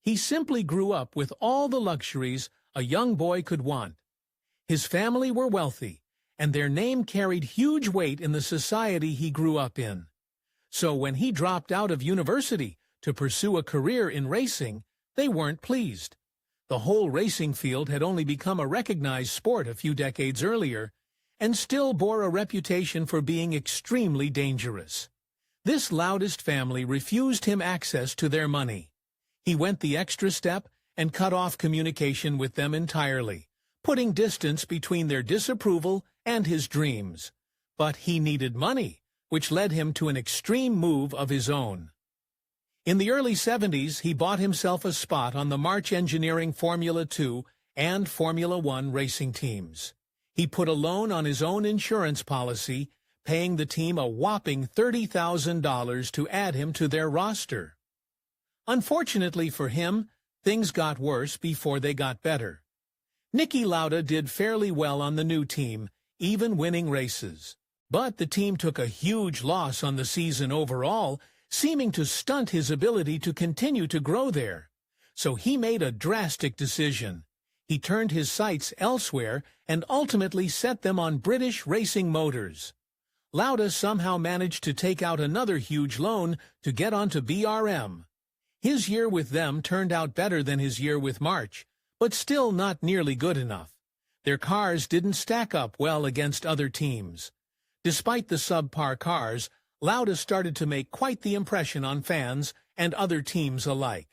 He simply grew up with all the luxuries a young boy could want. His family were wealthy, and their name carried huge weight in the society he grew up in. So when he dropped out of university to pursue a career in racing, they weren't pleased. The whole racing field had only become a recognized sport a few decades earlier, and still bore a reputation for being extremely dangerous. This Laudist family refused him access to their money. He went the extra step and cut off communication with them entirely, putting distance between their disapproval and his dreams. But he needed money, which led him to an extreme move of his own. In the early 70s, he bought himself a spot on the March Engineering Formula 2 and Formula 1 racing teams. He put a loan on his own insurance policy, paying the team a whopping $30,000 to add him to their roster. Unfortunately for him, things got worse before they got better. Niki Lauda did fairly well on the new team, even winning races. But the team took a huge loss on the season overall, seeming to stunt his ability to continue to grow there. So he made a drastic decision. He turned his sights elsewhere and ultimately set them on British racing motors. Lauda somehow managed to take out another huge loan to get onto BRM. His year with them turned out better than his year with March, but still not nearly good enough. Their cars didn't stack up well against other teams. Despite the subpar cars, Lauda started to make quite the impression on fans and other teams alike.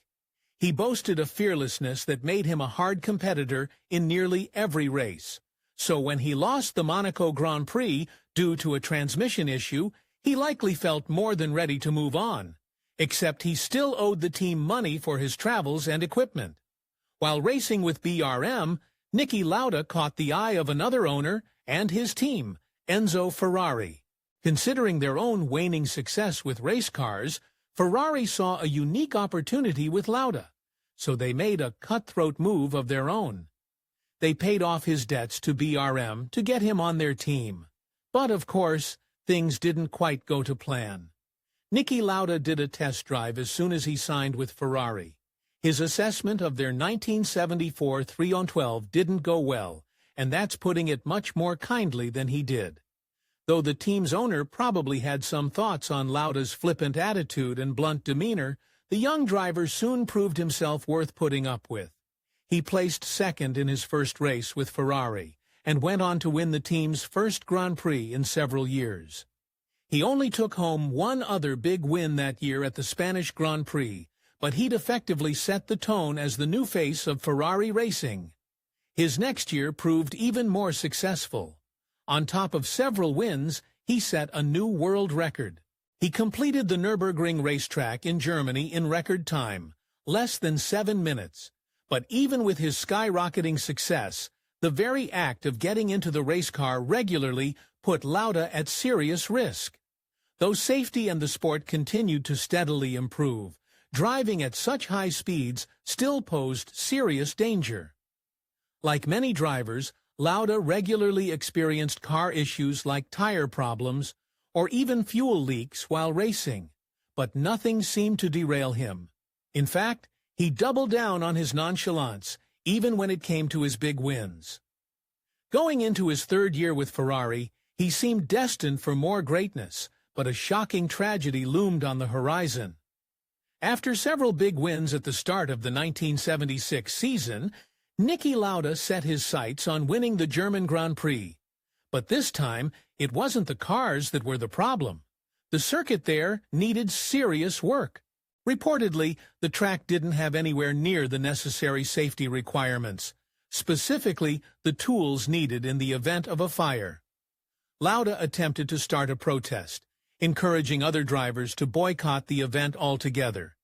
He boasted a fearlessness that made him a hard competitor in nearly every race. So when he lost the Monaco Grand Prix due to a transmission issue, he likely felt more than ready to move on. Except he still owed the team money for his travels and equipment. While racing with BRM, Niki Lauda caught the eye of another owner and his team, Enzo Ferrari. Considering their own waning success with race cars, Ferrari saw a unique opportunity with Lauda, so they made a cutthroat move of their own. They paid off his debts to BRM to get him on their team. But of course, things didn't quite go to plan. Niki Lauda did a test drive as soon as he signed with Ferrari. His assessment of their 1974 312 didn't go well, and that's putting it much more kindly than he did. Though the team's owner probably had some thoughts on Lauda's flippant attitude and blunt demeanor, the young driver soon proved himself worth putting up with. He placed second in his first race with Ferrari, and went on to win the team's first Grand Prix in several years. He only took home one other big win that year at the Spanish Grand Prix, but he'd effectively set the tone as the new face of Ferrari racing. His next year proved even more successful. On top of several wins, he set a new world record. He completed the Nürburgring racetrack in Germany in record time, less than 7 minutes. But even with his skyrocketing success, the very act of getting into the race car regularly put Lauda at serious risk. Though safety and the sport continued to steadily improve, driving at such high speeds still posed serious danger. Like many drivers, Lauda regularly experienced car issues like tire problems or even fuel leaks while racing, but nothing seemed to derail him. In fact, he doubled down on his nonchalance, even when it came to his big wins. Going into his third year with Ferrari, he seemed destined for more greatness, but a shocking tragedy loomed on the horizon. After several big wins at the start of the 1976 season, Niki Lauda set his sights on winning the German Grand Prix. But this time, it wasn't the cars that were the problem. The circuit there needed serious work. Reportedly, the track didn't have anywhere near the necessary safety requirements, specifically the tools needed in the event of a fire. Lauda attempted to start a protest, encouraging other drivers to boycott the event altogether.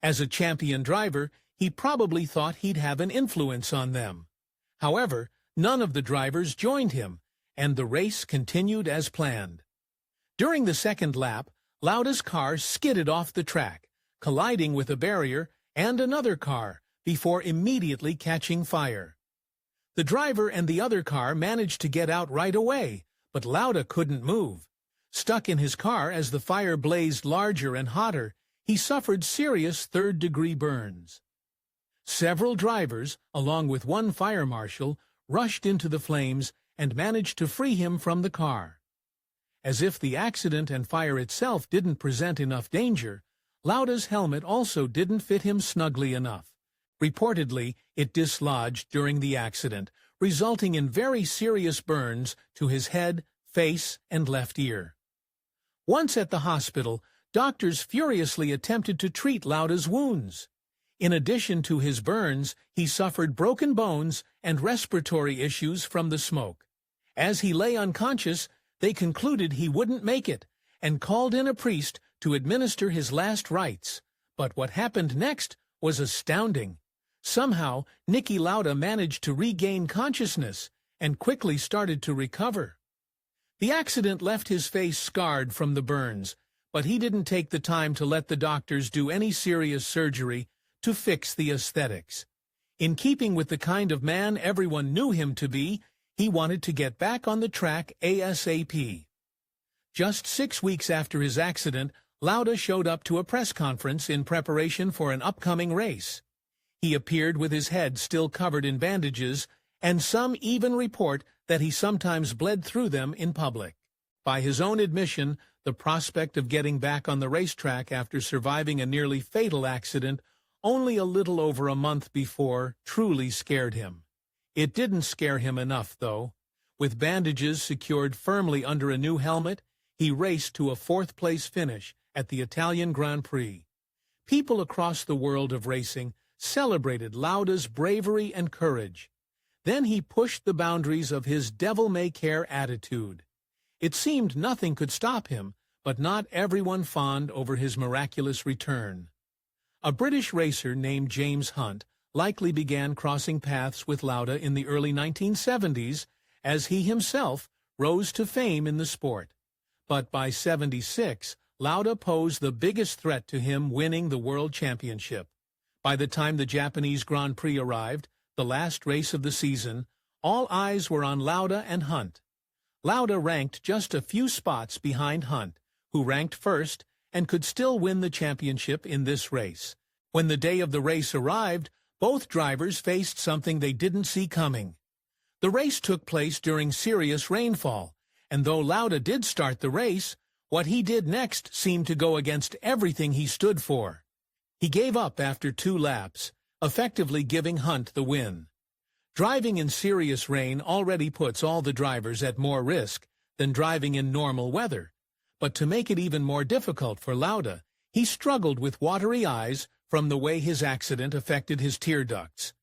As a champion driver, he probably thought he'd have an influence on them. However, none of the drivers joined him, and the race continued as planned. During the second lap, Lauda's car skidded off the track, colliding with a barrier and another car before immediately catching fire. The driver and the other car managed to get out right away, but Lauda couldn't move. Stuck in his car as the fire blazed larger and hotter, he suffered serious third-degree burns. Several drivers, along with one fire marshal, rushed into the flames and managed to free him from the car. As if the accident and fire itself didn't present enough danger, Lauda's helmet also didn't fit him snugly enough. Reportedly, it dislodged during the accident, resulting in very serious burns to his head, face, and left ear. Once at the hospital, doctors furiously attempted to treat Lauda's wounds. In addition to his burns, he suffered broken bones and respiratory issues from the smoke. As he lay unconscious, they concluded he wouldn't make it and called in a priest to administer his last rites. But what happened next was astounding. Somehow, Niki Lauda managed to regain consciousness and quickly started to recover. The accident left his face scarred from the burns, but he didn't take the time to let the doctors do any serious surgery to fix the aesthetics. In keeping with the kind of man everyone knew him to be, he wanted to get back on the track ASAP. Just 6 weeks after his accident, Lauda showed up to a press conference in preparation for an upcoming race. He appeared with his head still covered in bandages, and some even report that he sometimes bled through them in public. By his own admission, the prospect of getting back on the racetrack after surviving a nearly fatal accident only a little over a month before truly scared him. It didn't scare him enough, though. With bandages secured firmly under a new helmet, he raced to a fourth-place finish at the Italian Grand Prix. People across the world of racing celebrated Lauda's bravery and courage. Then he pushed the boundaries of his devil-may-care attitude. It seemed nothing could stop him, but not everyone fawned over his miraculous return. A British racer named James Hunt likely began crossing paths with Lauda in the early 1970s as he himself rose to fame in the sport. But by '76, Lauda posed the biggest threat to him winning the World Championship. By the time the Japanese Grand Prix arrived, the last race of the season, all eyes were on Lauda and Hunt. Lauda ranked just a few spots behind Hunt, who ranked first and could still win the championship in this race. When the day of the race arrived, both drivers faced something they didn't see coming. The race took place during serious rainfall, and though Lauda did start the race, what he did next seemed to go against everything he stood for. He gave up after 2 laps, effectively giving Hunt the win. Driving in serious rain already puts all the drivers at more risk than driving in normal weather. But to make it even more difficult for Lauda, he struggled with watery eyes from the way his accident affected his tear ducts.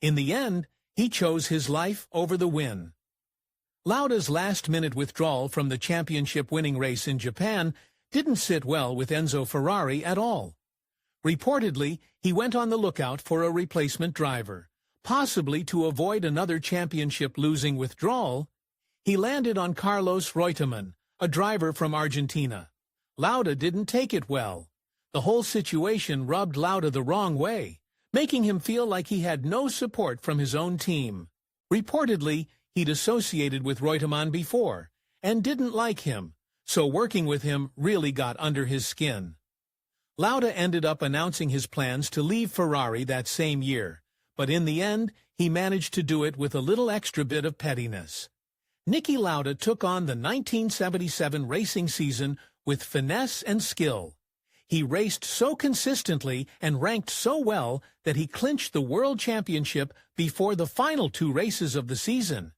In the end, he chose his life over the win. Lauda's last-minute withdrawal from the championship-winning race in Japan didn't sit well with Enzo Ferrari at all. Reportedly, he went on the lookout for a replacement driver, possibly to avoid another championship-losing withdrawal. He landed on Carlos Reutemann, a driver from Argentina. Lauda didn't take it well. The whole situation rubbed Lauda the wrong way, making him feel like he had no support from his own team. Reportedly, he'd associated with Reutemann before and didn't like him, so working with him really got under his skin. Lauda ended up announcing his plans to leave Ferrari that same year, but in the end, he managed to do it with a little extra bit of pettiness. Niki Lauda took on the 1977 racing season with finesse and skill. He raced so consistently and ranked so well that he clinched the World Championship before the final 2 races of the season.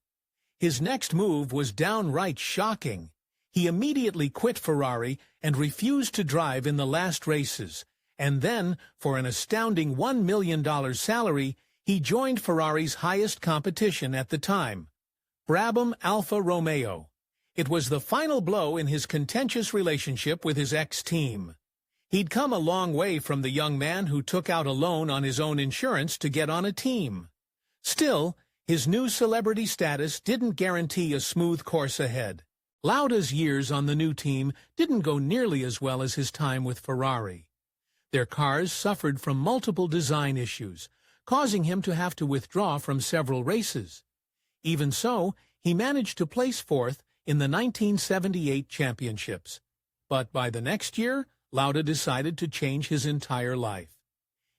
His next move was downright shocking. He immediately quit Ferrari and refused to drive in the last races, and then, for an astounding $1 million salary, he joined Ferrari's highest competition at the time, Brabham Alfa Romeo. It was the final blow in his contentious relationship with his ex-team. He'd come a long way from the young man who took out a loan on his own insurance to get on a team. Still, his new celebrity status didn't guarantee a smooth course ahead. Lauda's years on the new team didn't go nearly as well as his time with Ferrari. Their cars suffered from multiple design issues, causing him to have to withdraw from several races. Even so, he managed to place 4th in the 1978 championships. But by the next year, Lauda decided to change his entire life.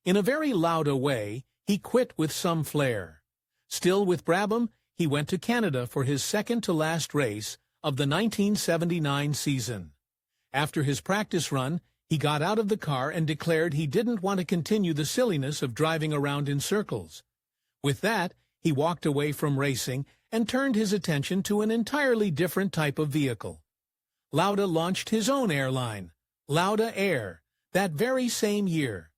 In a very Lauda way, he quit with some flair. Still with Brabham, he went to Canada for his second-to-last race of the 1979 season. After his practice run, he got out of the car and declared he didn't want to continue the silliness of driving around in circles. With that, he walked away from racing and turned his attention to an entirely different type of vehicle. Lauda launched his own airline, Lauda Air, that very same year.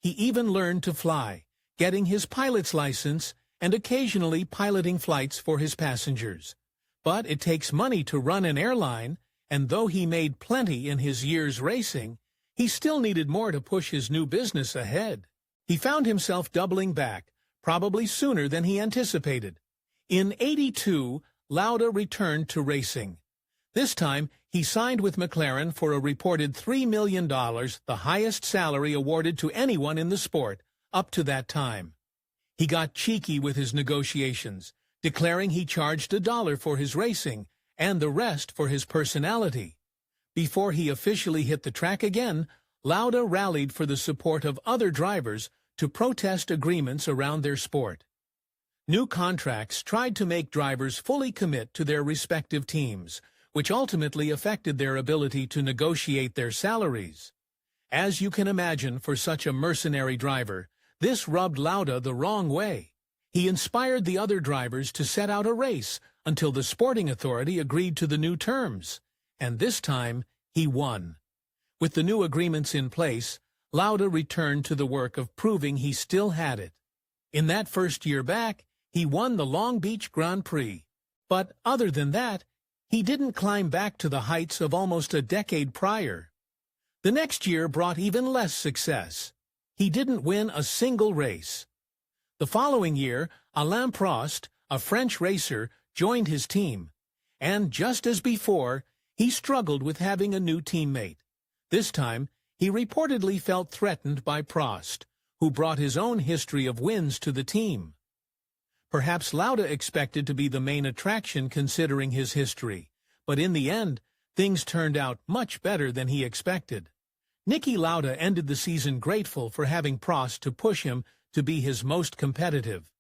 He even learned to fly, getting his pilot's license and occasionally piloting flights for his passengers. But it takes money to run an airline, and though he made plenty in his years racing, he still needed more to push his new business ahead. He found himself doubling back, probably sooner than he anticipated. In '82, Lauda returned to racing. This time, he signed with McLaren for a reported $3 million, the highest salary awarded to anyone in the sport up to that time. He got cheeky with his negotiations, declaring he charged $1 for his racing and the rest for his personality. Before he officially hit the track again, Lauda rallied for the support of other drivers to protest agreements around their sport. New contracts tried to make drivers fully commit to their respective teams, which ultimately affected their ability to negotiate their salaries. As you can imagine, for such a mercenary driver, this rubbed Lauda the wrong way. He inspired the other drivers to set out a race until the sporting authority agreed to the new terms, and this time he won. With the new agreements in place, Lauda returned to the work of proving he still had it. In that first year back, he won the Long Beach Grand Prix. But other than that, he didn't climb back to the heights of almost a decade prior. The next year brought even less success. He didn't win a single race. The following year, Alain Prost, a French racer, joined his team. And just as before, he struggled with having a new teammate. This time, he reportedly felt threatened by Prost, who brought his own history of wins to the team. Perhaps Lauda expected to be the main attraction considering his history, but in the end, things turned out much better than he expected. Niki Lauda ended the season grateful for having Prost to push him to be his most competitive.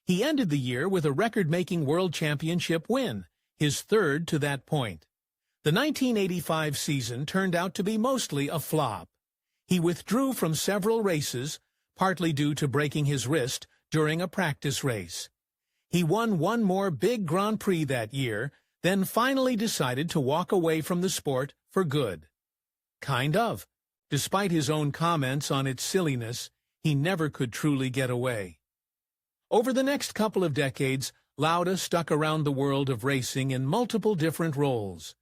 He ended the year with a record-making World Championship win, his third to that point. The 1985 season turned out to be mostly a flop. He withdrew from several races, partly due to breaking his wrist during a practice race. He won one more big Grand Prix that year, then finally decided to walk away from the sport for good. Kind of. Despite his own comments on its silliness, he never could truly get away. Over the next couple of decades, Lauda stuck around the world of racing in multiple different roles.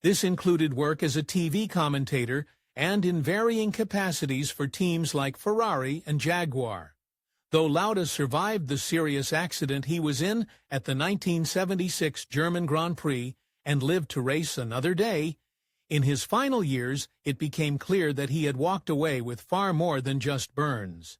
This included work as a TV commentator and in varying capacities for teams like Ferrari and Jaguar. Though Lauda survived the serious accident he was in at the 1976 German Grand Prix and lived to race another day, in his final years it became clear that he had walked away with far more than just burns.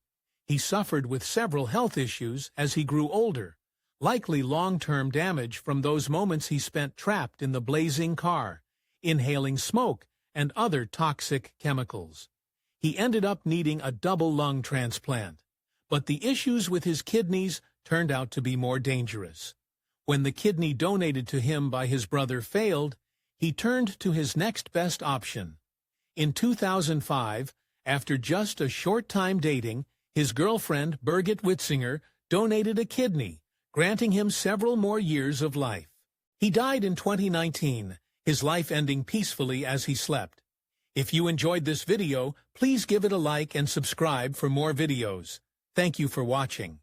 He suffered with several health issues as he grew older, likely long-term damage from those moments he spent trapped in the blazing car, inhaling smoke and other toxic chemicals. He ended up needing a double lung transplant. But the issues with his kidneys turned out to be more dangerous. When the kidney donated to him by his brother failed, he turned to his next best option. In 2005, after just a short time dating, his girlfriend, Birgit Witzinger, donated a kidney, granting him several more years of life. He died in 2019, his life ending peacefully as he slept. If you enjoyed this video, please give it a like and subscribe for more videos. Thank you for watching.